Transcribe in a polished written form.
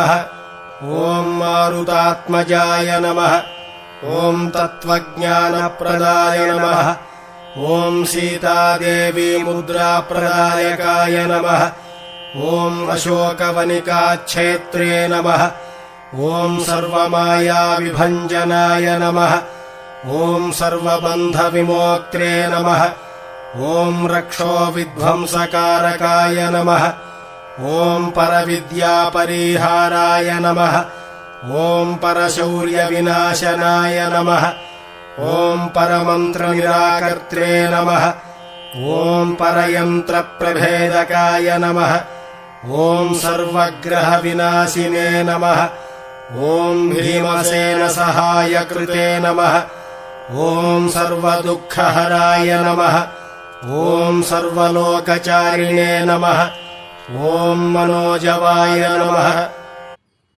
ओम मारुतात्मजाय नमः। ओम तत्त्वज्ञानप्रदाय नमः। ओम सीतादेवी मुद्राप्रदायकाय नमः। ओम अशोकवनिकाक्षेत्रे नमः। ओम सर्वमायाविभञ्जनाय नमः। ओम सर्वबन्धविमोक्त्रे नमः। ओम रक्षोविध्वंसकारकाय नमः। ओम परविद्यापरिहाराय नमः। ओम परशौर्यविनाशनाय नमः। ओम परमन्त्रनिराकर्त्रे नमः। ओम परयन्त्रप्रभेदकाय नमः। ओम सर्वग्रहविनाशिने नमः। ओम भीमसेनसहायकृते नमः। ओम सर्वदुःखहराय नमः। ओम सर्वलोकचारिणे नमः। ओम मनोजवाय नमः।